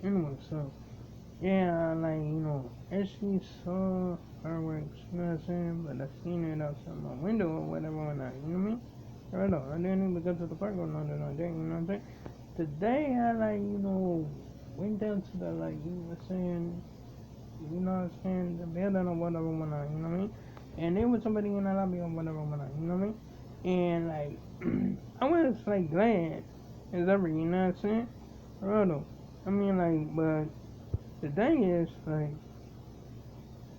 Anyway, so yeah, like actually saw fireworks. You know what I'm saying? But I seen it outside my window or whatever when I, you know what I mean? Right on. I didn't even go to the park or nothing like that. You know what I'm saying? Today I went down to the you know what I'm saying, the building or whatever when I, you know what I mean? And there was somebody in the lobby or whatever when I, you know what I mean? And I was like glad as ever, you know what I'm saying? For real though. I mean but the thing is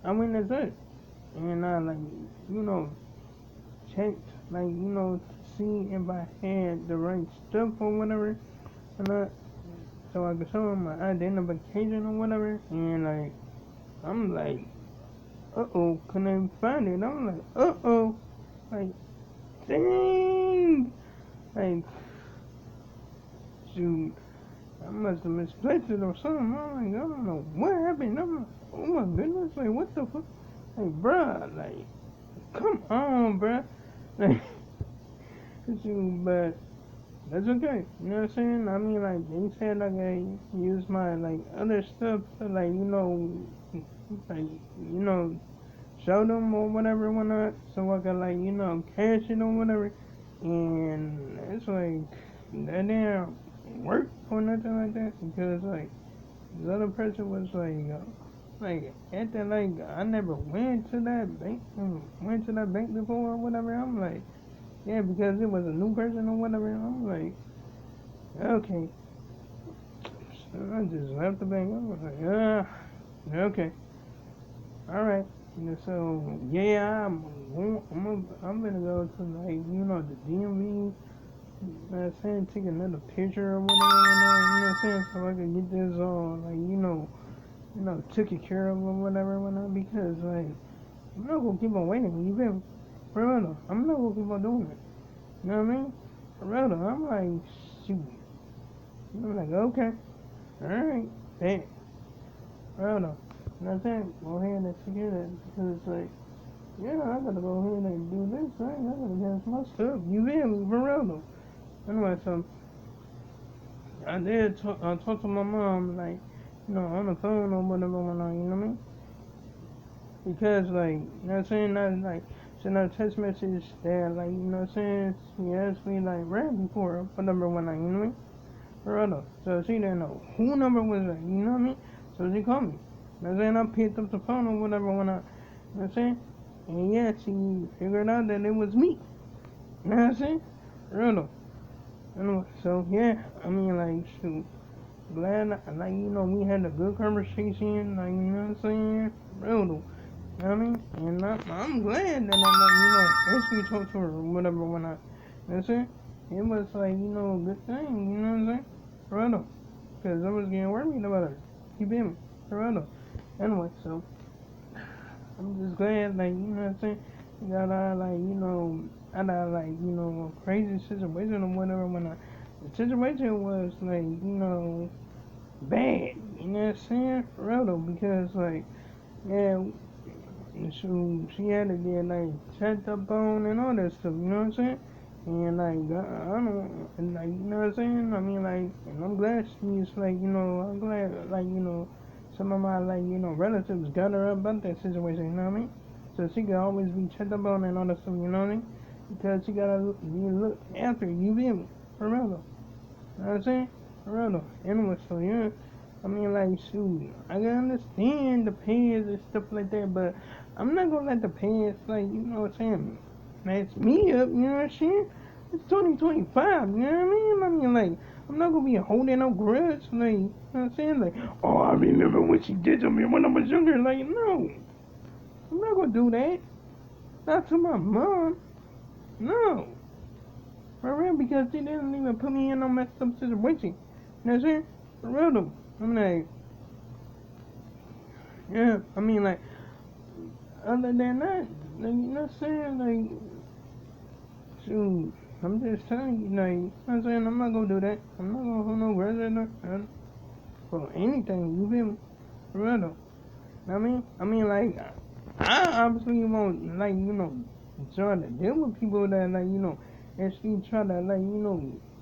I went as it and I checked to see if I had the right stuff or whatever or not, so I could show them my identification or whatever. And I'm like, couldn't find it. I'm like, like, dang, like, shoot, I must have misplaced it or something. I'm like, I don't know what happened. I'm like, oh my goodness, like, what the fuck? Like, bruh, like, come on, bruh. Like, shoot, but that's okay. You know what I'm saying? I mean, they said I use my other stuff to like show them or whatever whatnot, so I could cash it or whatever. And it's like that didn't work or nothing like that because the other person was acting like I never went to that bank before or whatever. I'm like, yeah, because it was a new person or whatever. I'm like, okay. So I just left the bank. I was like, okay, all right. And so yeah, I'm gonna go to the DMV. Saying take another picture or whatever, you know what I'm saying, so I can get this all taken care of or whatever, because I'm not gonna keep on waiting. You feel me? For real though, I'm not gonna keep on doing it. You know what I mean? For real though, I'm like, shoot. I'm like, okay, all right, bet. For real though. You know what I'm saying? Go ahead and secure that because yeah, I gotta go ahead and do this, right? I gotta get my stuff. You feel me? For real though. Anyway, so I talk to my mom on the phone or whatever, you know what I mean? Because you know what I'm saying, I send out a text message that you know what I'm saying, she asked me right before what number when you know what I mean? Her other. So she didn't know who number was that, you know what I mean? So she called me. You know what I'm saying? I picked up the phone or whatever you know what I'm saying? And yeah, she figured out that it was me. You know what I'm saying? Real. Anyway, so yeah, I mean shoot. Glad we had a good conversation, you know what I'm saying? Real though. You know what I mean? And I'm glad that actually talked to her or whatever when you know what I'm saying? It was a good thing, you know what I'm saying? Real though. Because I was getting worried about her. You feel me? Real though. Anyway, so I'm just glad, you know what I'm saying? That I got a crazy situation or whatever the situation was bad. You know what I'm saying? For real though, because yeah, she had to get checked up on and all that stuff. You know what I'm saying? And I don't and you know what I'm saying? I mean and I'm glad she's I'm glad some of my relatives got her up about that situation. You know what I mean? So she could always be checked up on and all that stuff. You know what I mean? Because she gotta be looked after. You feel me? For real though. You know what I'm saying? For real though. Anyway, so yeah. I mean, shoot, I can understand the pants and stuff like that, but I'm not gonna let the pants, you know what I'm saying, match me up, you know what I'm saying? It's 2025, you know what I mean? I mean, I'm not gonna be holding no grudge, you know what I'm saying? Oh, I remember when she did to me when I was younger. No, I'm not gonna do that. Not to my mom. No. For real, because she didn't even put me in no messed up situation. You know what I'm saying? For real though. I'm yeah, I mean, other than that, you know what I'm saying? Shoot, I'm just telling you, you know what I'm saying? I'm not gonna do that. I'm not gonna hold no grudge for anything, you feel me? For real though. I mean, I obviously won't, try to deal with people that, actually try to,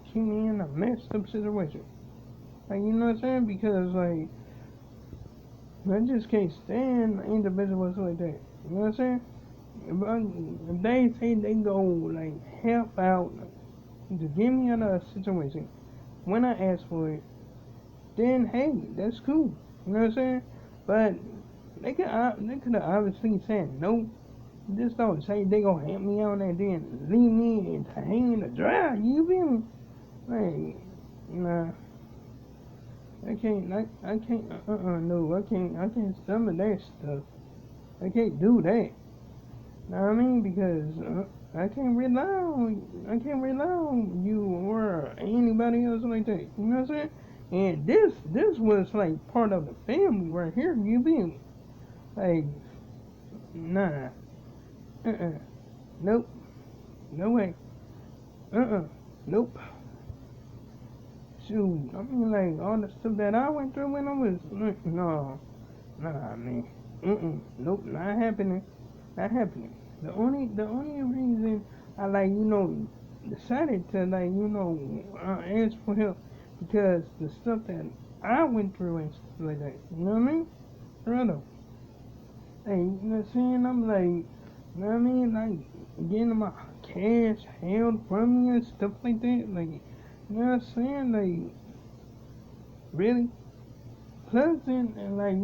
keep me in a messed up situation. Like, you know what I'm saying? Because, like, I just can't stand individuals like that. You know what I'm saying? If they say they go, like, help out to get me out of a situation when I ask for it, then hey, that's cool. You know what I'm saying? But they could have obviously said no. Just don't say they gonna help me out and then leave me and hang in the dry. You feel me? Like, nah, I can't, no, I can't stomach that stuff. I can't do that. Know what I mean? Because I can't rely on you or anybody else like that. You know what I'm saying? And this was like part of the family right here. You feel me? Like, nah, nope, no way, nope. Shoot, I mean, like all the stuff that I went through when I was, no, nah, man, nope, not happening, not happening. The only reason I like, decided to like, ask for help because the stuff that I went through and stuff like that. You know what I mean? Brother, hey, you know what I'm saying? I'm like, you know what I mean? Like getting my cash held from me and stuff like that. Like, you know what I'm saying? Like, really? Plus, and like,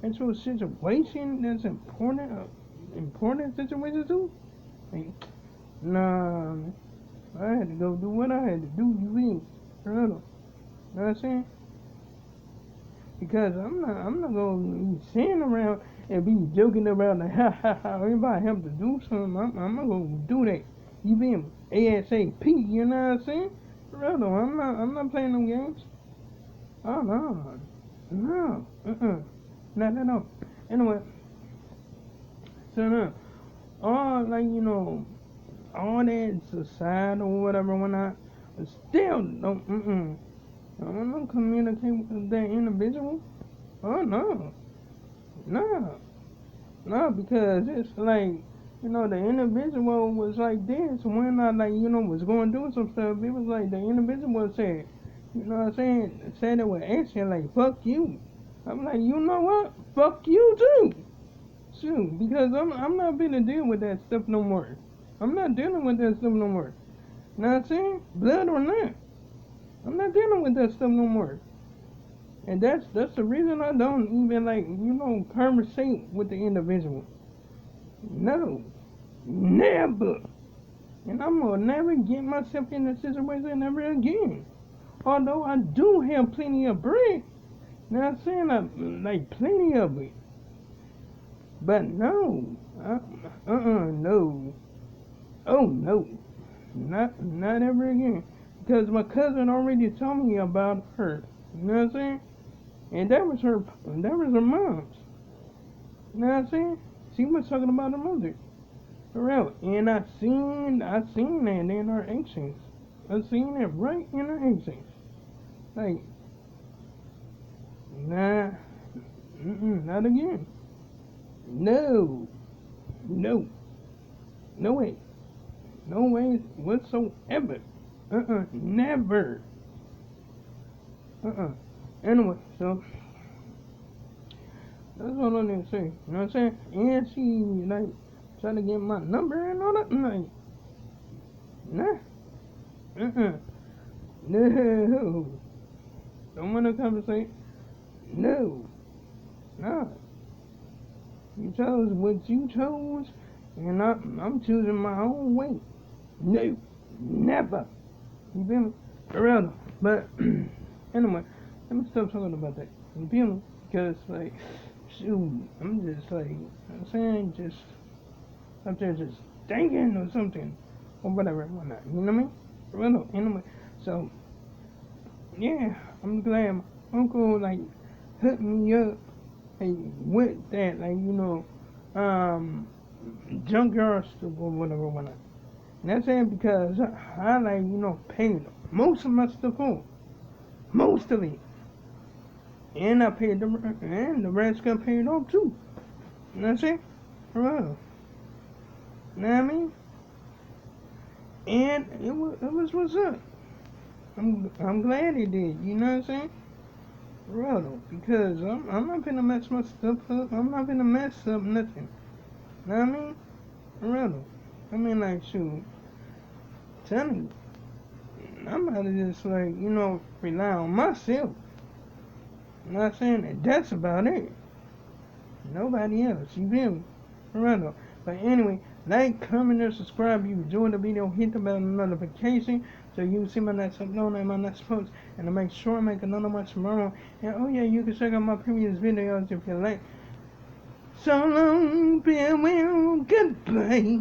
into a situation that's important, important situation too. Like, nah, I had to go do what I had to do. You feel? Brother, you know what I'm saying? Because I'm not gonna be sitting around and be joking around like ha ha ha. Everybody have to do something. I'm not gonna do that. You being ASAP. You know what I'm saying? Brother, I'm not playing no games. Oh no, no, not at all. Anyway, so no, all like all that society or whatever when I still I don't communicate with that individual. Oh no, no. No, because it's like, the individual was like this when I like, was going through some stuff. It was like the individual said, you know what I'm saying? Said it with action like, fuck you. I'm like, you know what? Fuck you too. Shoot, because I'm not gonna deal with that stuff no more. I'm not dealing with that stuff no more. You know what I'm saying? Blood or not. I'm not dealing with that stuff no more. And that's the reason I don't even like, conversate with the individual. No. Never. And I'm gonna never get myself in a situation ever again. Although I do have plenty of bread. Now I'm saying like plenty of it. But no. No. Oh no. Not ever again. Because my cousin already told me about her. You know what I'm saying? And that was her mom's. You know what I'm saying? She was talking about her mother. For real. And I seen that in our actions. I seen it right in our actions. Like, nah, not again. No, no, no way, no way whatsoever. Never. Uh-uh. Anyway, so that's all I need to say. You know what I'm saying? And she like trying to get my number and all that. I'm like, nah, no. Don't want to conversate. No, no. You chose what you chose, and I'm choosing my own way. No, never. You feel me? For real. But anyway, let me stop talking about that. You feel me? Because like, shoot, I'm just like, I'm saying, just up there just thinking or something, or whatever, whatnot. You know what I mean? For real. Anyway, so yeah, I'm glad my uncle like hooked me up like with that, like junkyard stuff or whatever, whatnot. And that's it because I like paid most of my stuff off, most of it, and I paid the rest got paid off too. And that's it, for real. You know what I mean? And it was what's up. I'm glad it did. You know what I'm saying? For real though, because I'm not gonna mess my stuff up. I'm not gonna mess up nothing. Know what I mean? For real though. I mean, like, shoot, telling you, I'm about to just, like, rely on myself. You know what I'm saying? And that's about it. Nobody else. You feel me? For real though. But anyway, like, comment, and subscribe. If you enjoyed the video, hit the bell notification so you can see my next upload and my next post. And to make sure I make another one tomorrow. And oh yeah, you can check out my previous videos if you like. So long, farewell, goodbye.